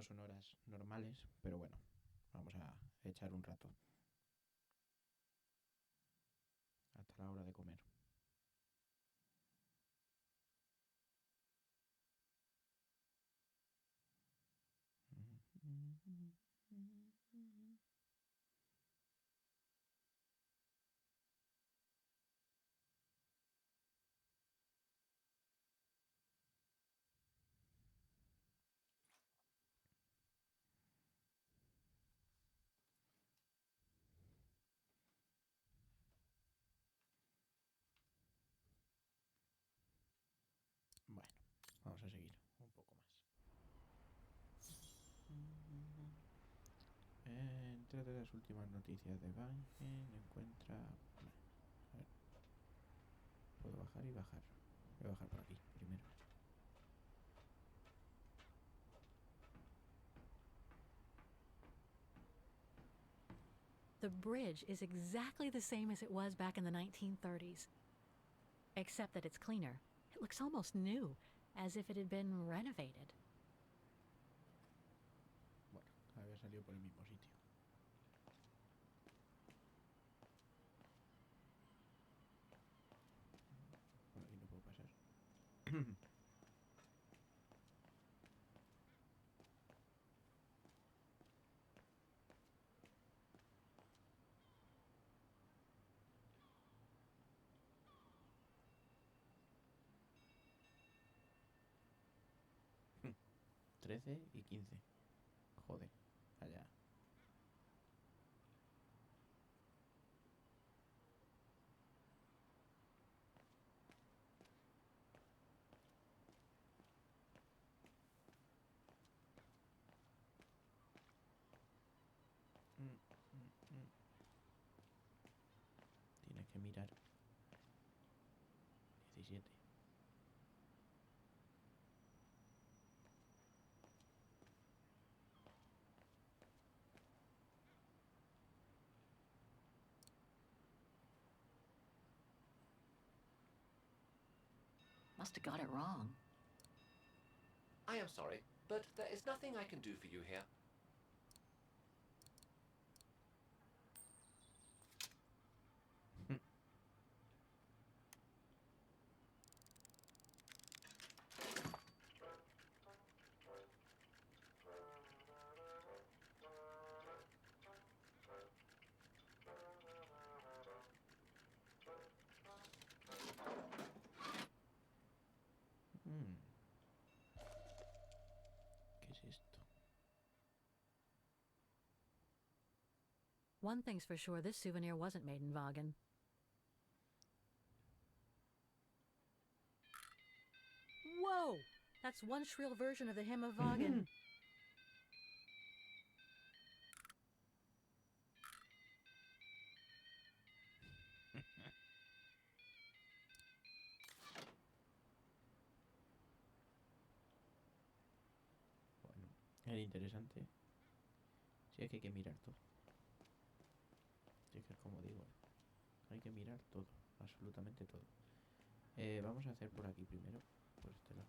No son horas normales, pero bueno, vamos a echar un rato. Hasta la hora de comer. Bueno, vamos a seguir un poco más. Entre las últimas noticias de Bangen encuentra... A ver, puedo bajar y bajar. Voy a bajar por aquí primero. The bridge is exactly the same as it was back in the 1930s. Except that it's cleaner. It looks almost new, as if it had been renovated. Bueno, había salido por el mismo sitio. Por aquí no puedo pasar. Trece y 15. Joder, allá. Tienes que mirar. 17. Must have got it wrong. I am sorry, but there is nothing I can do for you here. ¿Qué es esto? One thing's for sure, this souvenir wasn't made in Vagen. Whoa! That's one shrill version of the hymn of Vagen. Bueno, era interesante. Sí, es que hay que mirar todo. Sí, es que es como digo, hay que mirar todo, absolutamente todo. Vamos a hacer por aquí primero, por este lado.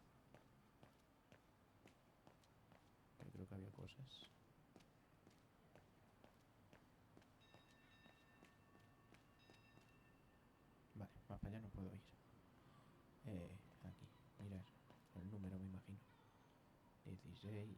Que creo que había cosas. Vale, más para allá no puedo ir. Aquí, mirar el número, me imagino. 16.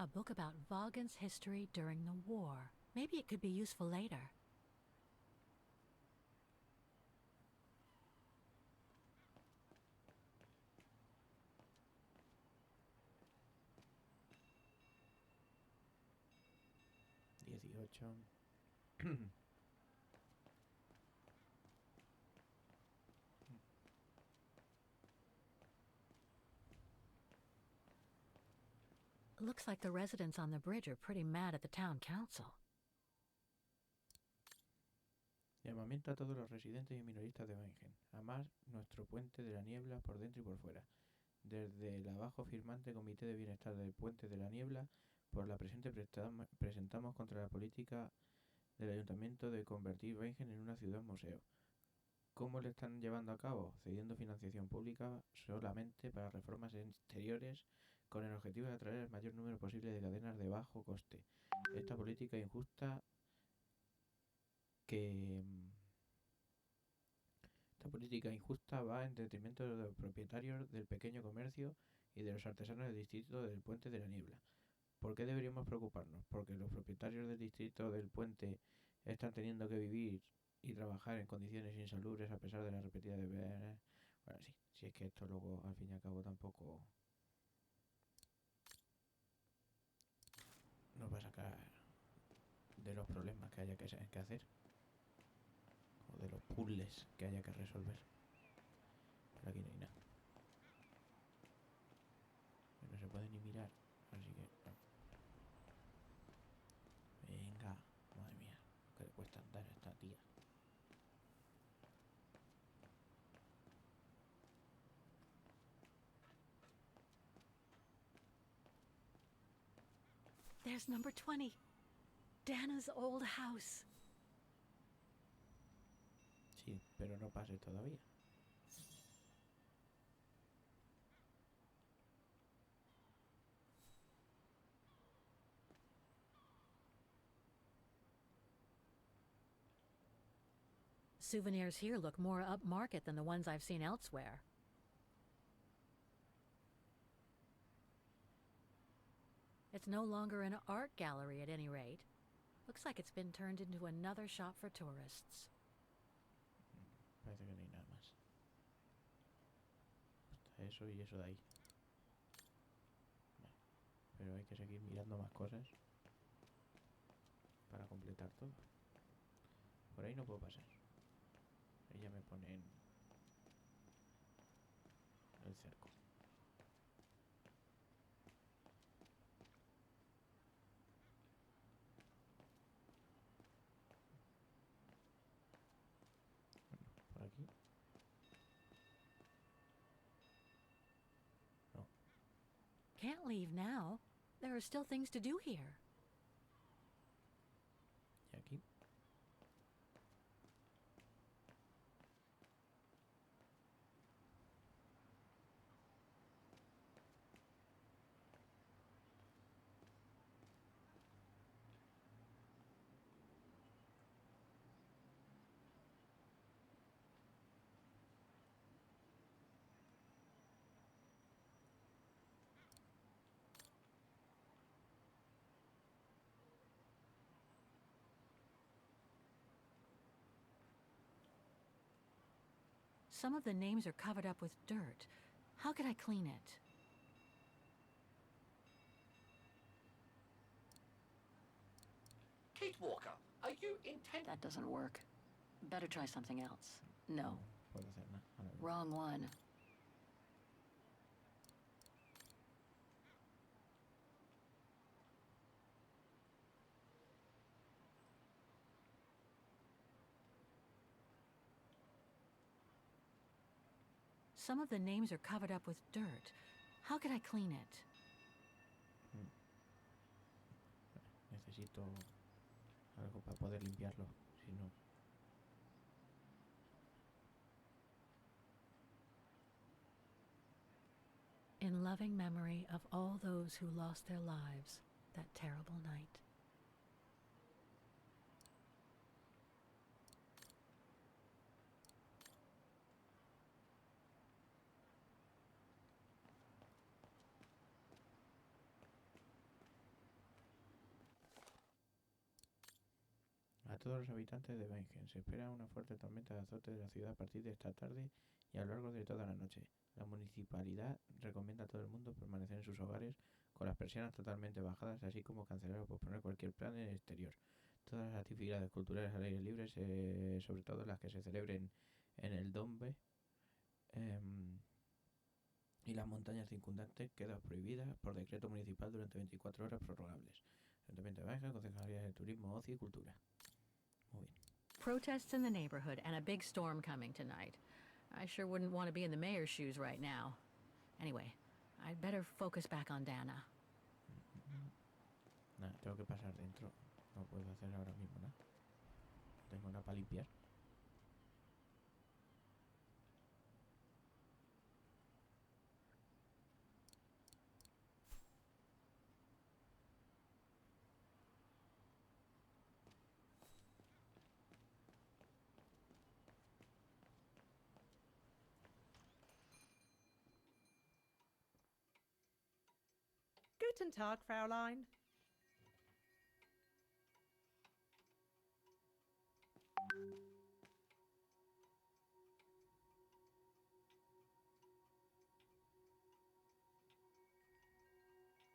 A book about Vagen's history during the war. Maybe it could be useful later. Dieciocho. Looks like the residents on the bridge are pretty mad at the town council. Llamamiento a todos los residentes y minoristas de Wengen. Amar nuestro puente de la niebla por dentro y por fuera. Desde el abajo firmante Comité de Bienestar del Puente de la Niebla, por la presente presentamos contra la política del ayuntamiento de convertir Wagen en una ciudad museo. ¿Cómo lo están llevando a cabo? Cediendo financiación pública solamente para reformas exteriores con el objetivo de atraer el mayor número posible de cadenas de bajo coste. Esta política injusta que Esta política injusta va en detrimento de los propietarios del pequeño comercio y de los artesanos del distrito del Puente de la Niebla. ¿Por qué deberíamos preocuparnos? Porque los propietarios del distrito del Puente están teniendo que vivir y trabajar en condiciones insalubres a pesar de la repetida de... Bueno, sí, si es que esto luego al fin y al cabo tampoco nos va a sacar de los problemas que haya que hacer o de los puzzles que haya que resolver. Pero aquí no hay nada. No se puede ni mirar, así que... no. Venga, madre mía, que le cuesta andar a esta tía. There's number 20. Dana's old house. Sí, pero no pases todavía. Souvenirs here look more upmarket than the ones I've seen elsewhere. It's no longer an art gallery at any rate. Looks like it's been turned into another shop for tourists. Parece que no hay nada más. Está eso y eso de ahí. Vale. Pero hay que seguir mirando más cosas para completar todo. Por ahí no puedo pasar. Ahí ya me ponen el cerco. Bueno, por aquí. No. Can't leave now. There are still things to do here. Y aquí. Some of the names are covered up with dirt. How could I clean it? Kate Walker, are you intent? That doesn't work. Better try something else. No, No puedo hacer nada. Ahora mismo. wrong one. Some of the names are covered up with dirt. How could I clean it? Necesito algo para poder limpiarlo. Si no... In loving memory of all those who lost their lives that terrible night. A todos los habitantes de Wengen se espera una fuerte tormenta de azote de la ciudad a partir de esta tarde y a lo largo de toda la noche. La municipalidad recomienda a todo el mundo permanecer en sus hogares con las persianas totalmente bajadas, así como cancelar o posponer cualquier plan en el exterior. Todas las actividades culturales al aire libre, sobre todo las que se celebren en el Dombe y las montañas circundantes, quedan prohibidas por decreto municipal durante 24 horas prorrogables. Ayuntamiento de Wengen, Concejalía de Turismo, Ocio y Cultura. Muy bien. Protests in the neighborhood and a big storm coming tonight. I sure wouldn't want to be in the mayor's shoes right now. Anyway, I'd better focus back on Dana. Nada, tengo que pasar dentro. No puedo hacer ahora mismo nada. tengo nada para limpiar. Guten Tag, Fräulein.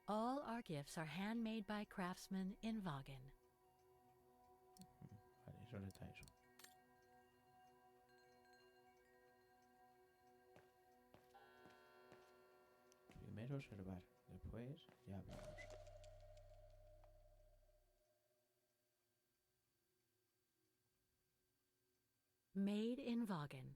All our gifts are handmade by craftsmen in Wagen. Vale, solo está eso. Primero observar, después ya hablamos. Made in Wagen.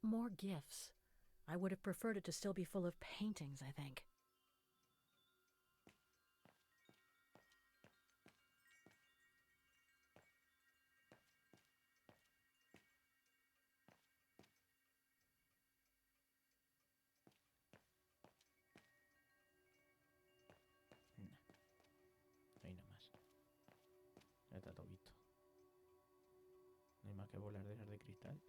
More gifts. I would have preferred it to still be full of paintings, I think. No hay nada más. Ya está todo visto. No hay más que bolas de esas de cristal.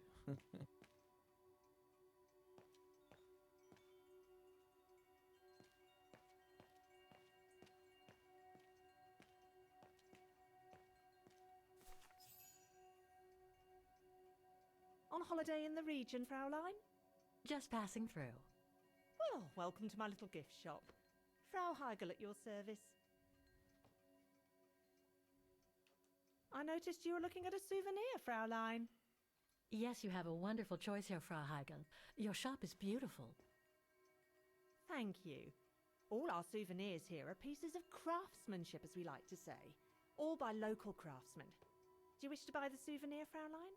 On holiday in the region, Fräulein? Just passing through. Well, welcome to my little gift shop. Frau Heigl at your service. I noticed you were looking at a souvenir, Fräulein. Yes, you have a wonderful choice here, Frau Heigl. Your shop is beautiful. Thank you. All our souvenirs here are pieces of craftsmanship, as we like to say. All by local craftsmen. Do you wish to buy the souvenir, Fräulein?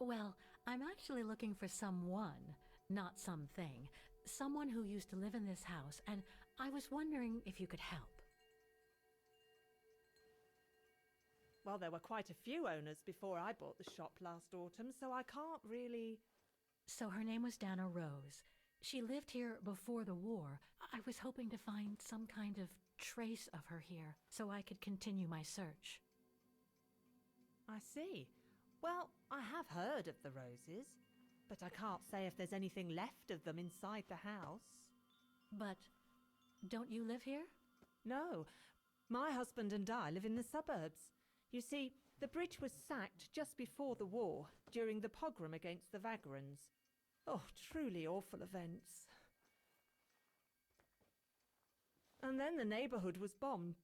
Well, I'm actually looking for someone, not something. Someone who used to live in this house, and I was wondering if you could help. Well, there were quite a few owners before I bought the shop last autumn, so I can't really... So her name was Dana Rose. She lived here before the war. I was hoping to find some kind of trace of her here, so I could continue my search. I see. Well, I have heard of the Roses, but I can't say if there's anything left of them inside the house. But don't you live here? No, my husband and I live in the suburbs. You see, the bridge was sacked just before the war, during the pogrom against the Vagrants. Oh, truly awful events. And then the neighbourhood was bombed,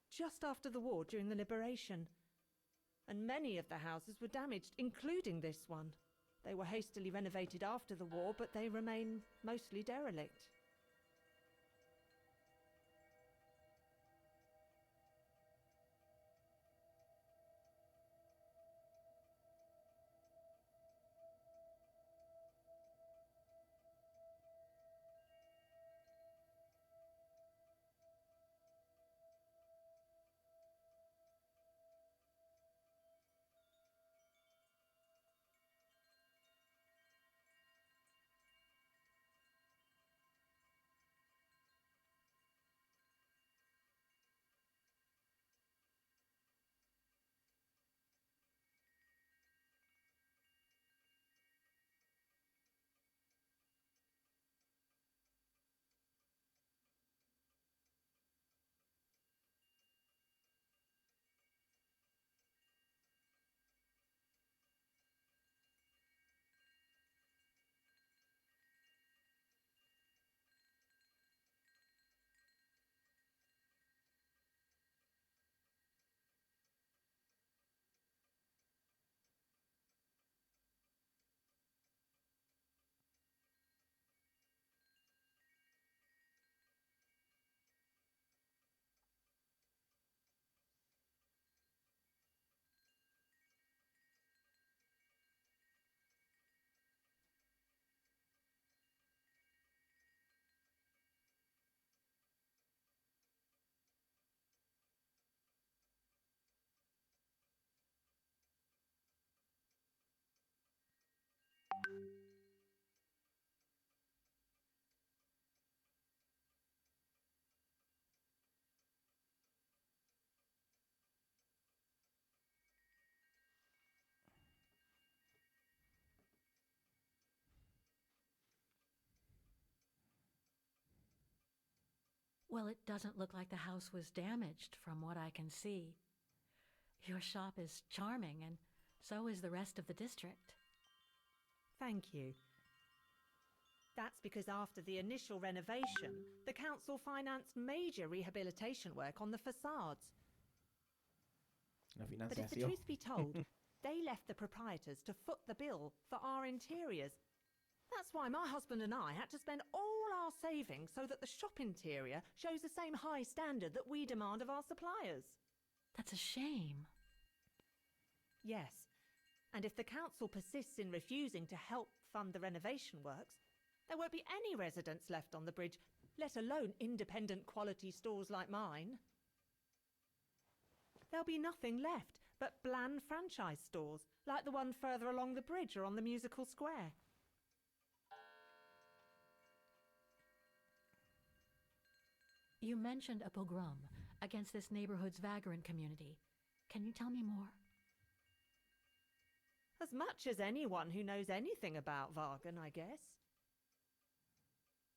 just after the war during the liberation. And many of the houses were damaged, including this one. They were hastily renovated after the war, but they remain mostly derelict. Well, it doesn't look like the house was damaged from what I can see. Your shop is charming, and so is the rest of the district. Thank you. That's because after the initial renovation, the council financed major rehabilitation work on the facades. La But if the financiación. truth be told, they left the proprietors to foot the bill for our interiors. That's why my husband and I had to spend all our savings so that the shop interior shows the same high standard that we demand of our suppliers. That's a shame. Yes, and if the council persists in refusing to help fund the renovation works, there won't be any residents left on the bridge, let alone independent quality stores like mine. There'll be nothing left but bland franchise stores, like the one further along the bridge or on the musical square. You mentioned a pogrom against this neighborhood's vagrant community. Can you tell me more? As much as anyone who knows anything about Wagen, I guess.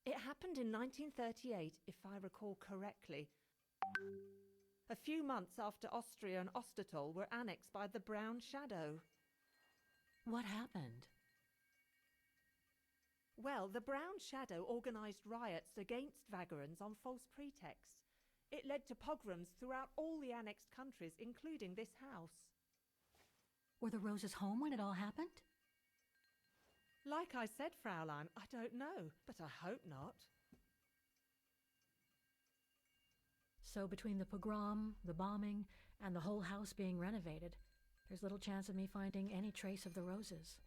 It happened in 1938, if I recall correctly. A few months after Austria and Ostertal were annexed by the Brown Shadow. What happened? Well, the Brown Shadow organised riots against vagrants on false pretexts. It led to pogroms throughout all the annexed countries, including this house. Were the Roses home when it all happened? Like I said, Fraulein, I don't know, but I hope not. So between the pogrom, the bombing, and the whole house being renovated, there's little chance of me finding any trace of the Roses.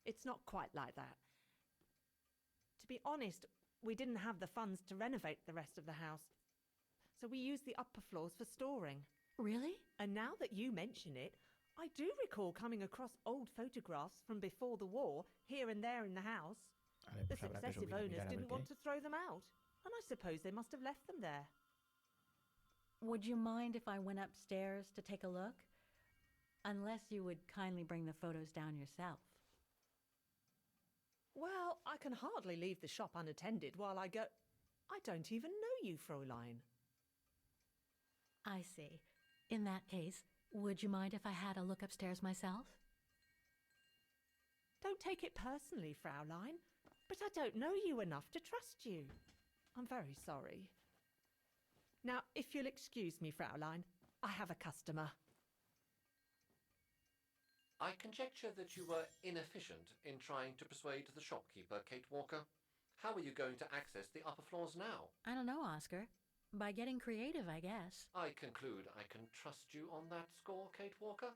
It's not quite like that. To be honest, we didn't have the funds to renovate the rest of the house, so we used the upper floors for storing. Really? And now that you mention it, I do recall coming across old photographs from before the war, here and there in the house. Vale, The pues habrá que successive subir a owners mirar a ver didn't qué want hay. to throw them out, and I suppose they must have left them there. Would you mind if I went upstairs to take a look? Unless you would kindly bring the photos down yourself. Well, I can hardly leave the shop unattended while I go... I don't even know you, Fräulein. I see. In that case, would you mind if I had a look upstairs myself? Don't take it personally, Fraulein, but I don't know you enough to trust you. I'm very sorry. Now, if you'll excuse me, Fraulein, I have a customer. I conjecture that you were inefficient in trying to persuade the shopkeeper, Kate Walker. How are you going to access the upper floors now? I don't know, Oscar. By getting creative, I guess. I conclude I can trust you on that score, Kate Walker?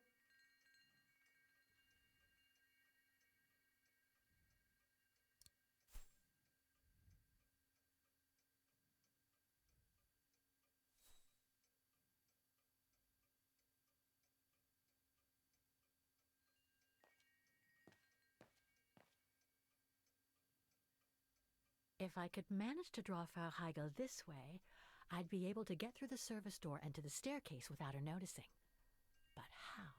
If I could manage to draw Frau Heigl this way, I'd be able to get through the service door and to the staircase without her noticing. But how?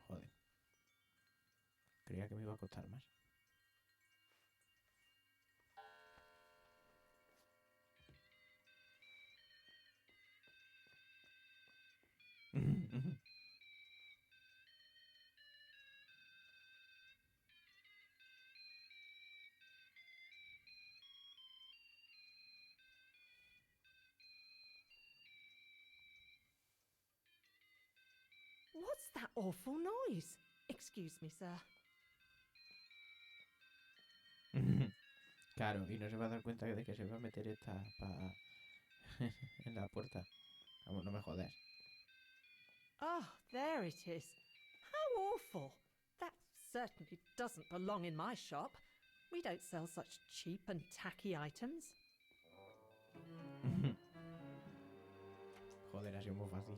Joder. Creía que me iba a costar más. What's that awful noise? Excuse me, sir. Claro, y no se va a dar cuenta de que se va a meter esta en la puerta. Vamos, no me jodas. Oh, there it is. How awful. That certainly doesn't belong in my shop. We don't sell such cheap and tacky items. Joder, ha sido muy fácil.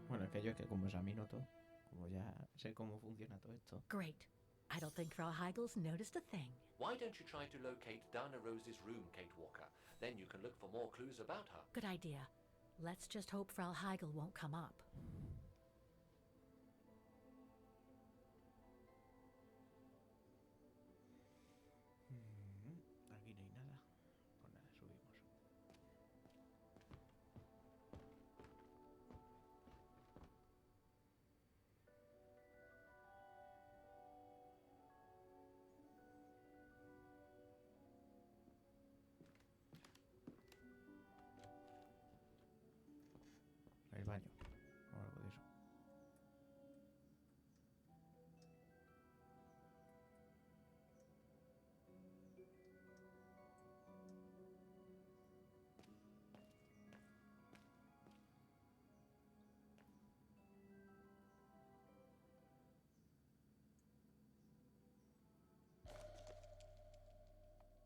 Bueno, es que yo es que como examino todo, como ya sé cómo funciona todo esto. Great. I don't think Frau Heigel's noticed a thing. Why don't you try to locate Dana Rose's room, Kate Walker? Then you can look for more clues about her. Good idea. Let's just hope Frau Heigel won't come up. Aquí no hay nada. Pues nada, subimos. El baño o algo de eso.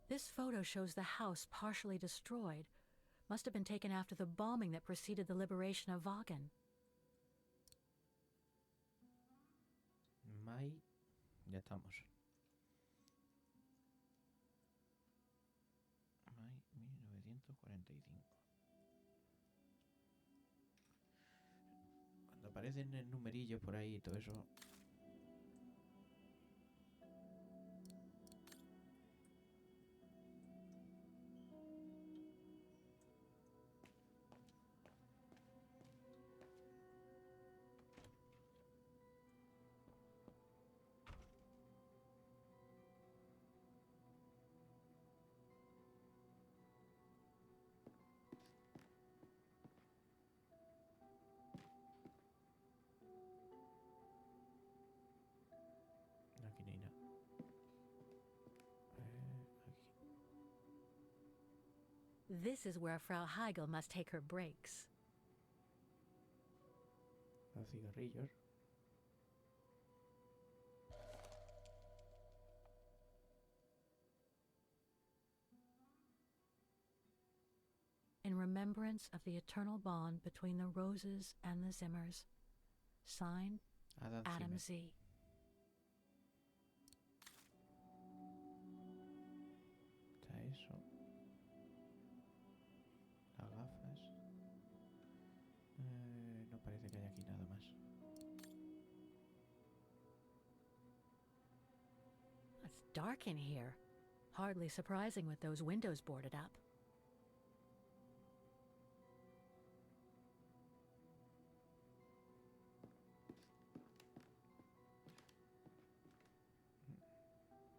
This photo shows the house partially destroyed. Must have been taken after the bombing that preceded the liberation of Wagen. May. Ya estamos. May 1945. Cuando aparecen el numerillo por ahí y todo eso. Aquí no hay nada. Aquí. This is where Frau Heigel must take her breaks. Los cigarrillos. In remembrance of the eternal bond between the Roses and the Zimmers. Signed, Adam Zimmer. Z. Está eso. Las gafas. No parece que haya aquí nada más. It's dark in here. Hardly surprising with those windows boarded up.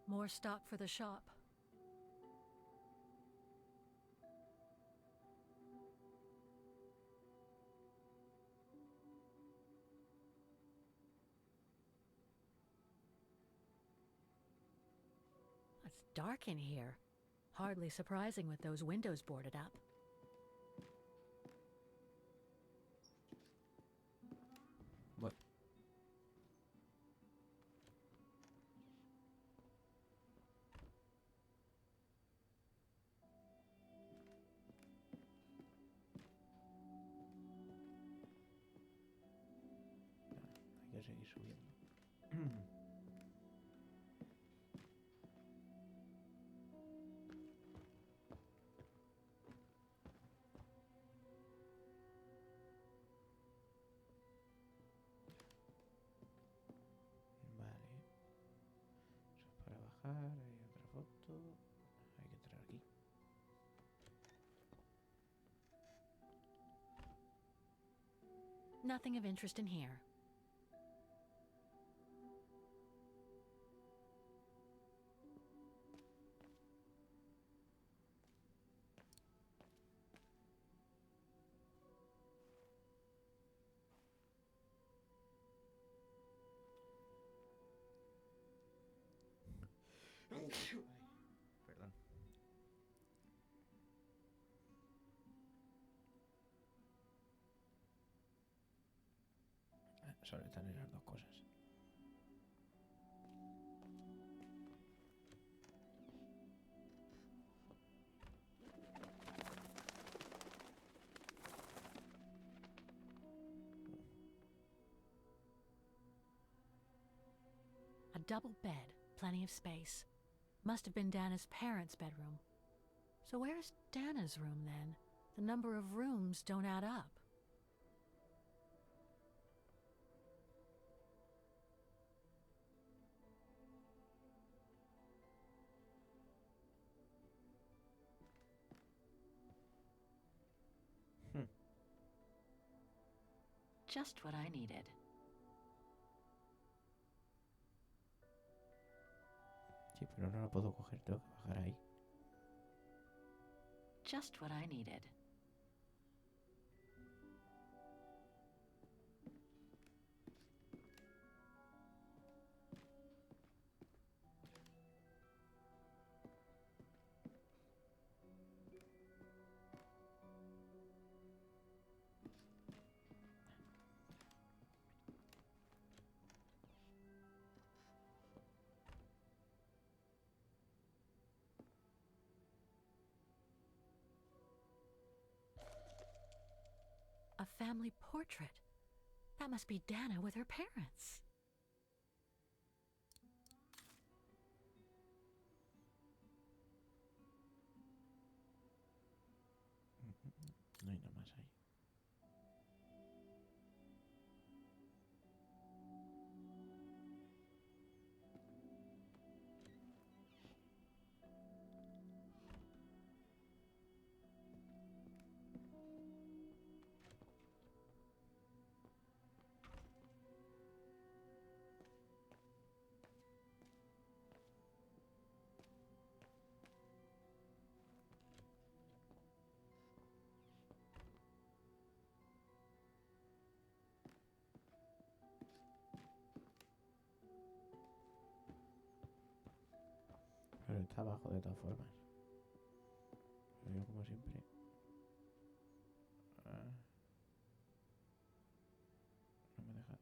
More stock for the shop. It's dark in here. Hardly surprising with those windows boarded up. Bueno. Hay que seguir subiendo. Vale. Eso es para bajar. Hay otra foto. Hay que entrar aquí. Nothing of interest in here. Perdón. Solo están esas dos cosas. A double bed, plenty of space. Must have been Dana's parents' bedroom. So where's Dana's room then? The number of rooms don't add up. Just what I needed. Sí, pero no lo puedo coger, tengo que bajar ahí. Just what I needed. A family portrait. That must be Dana with her parents. No hay nada más ahí. Pero está abajo de todas formas. Pero yo como siempre. No me deja.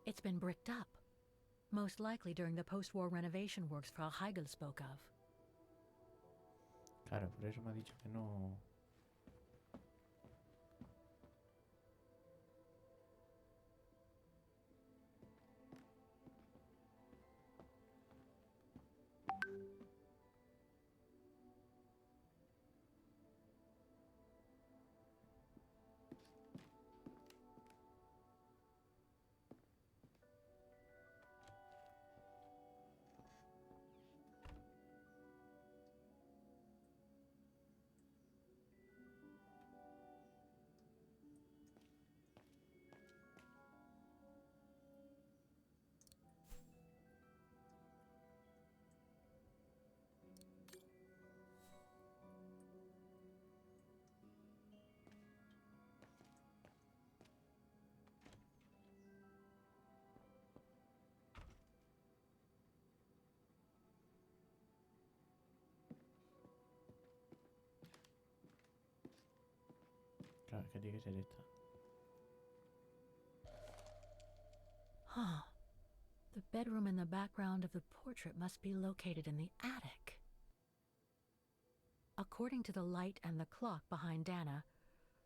It's been bricked up. Most likely during the post-war renovation works Frau Heigl spoke of. Claro, por eso me ha dicho que no. Claro, es que tiene que ser esta. Huh. The bedroom in the background of the portrait must be located in the attic. According to the light and the clock behind Dana,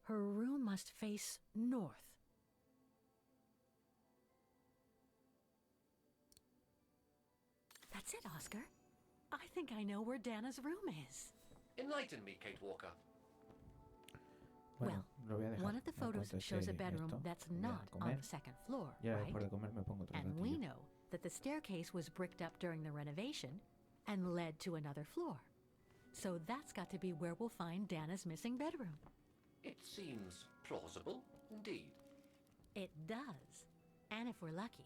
her room must face north. That's it, Oscar. I think I know where Dana's room is. Enlighten me, Kate Walker. Bueno, lo voy a dejar. One of the En photos cuanto shows a esté bedroom esto, that's voy a not on comer. the second floor, Ya right? después de comer me pongo otro And we ratillo. know that the staircase was bricked up during the renovation and led to another floor. So that's got to be where we'll find Dana's missing bedroom. It seems plausible, indeed. It does. And if we're lucky,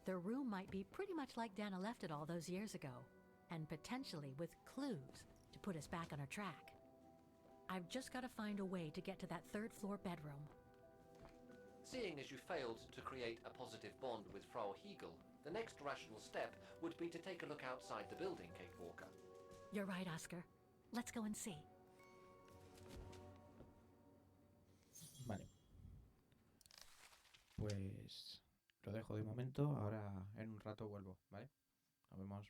the room might be pretty much like Dana left it all those years ago, and potentially with clues to put us back on our track. I've just got to find a way to get to that third floor bedroom. Seeing as you failed to create a positive bond with Frau Heigl, the next rational step would be to take a look outside the building, Kate Walker. You're right, Oscar. Let's go and see. Vale. Pues lo dejo de momento. Ahora en un rato vuelvo, ¿vale? Nos vemos.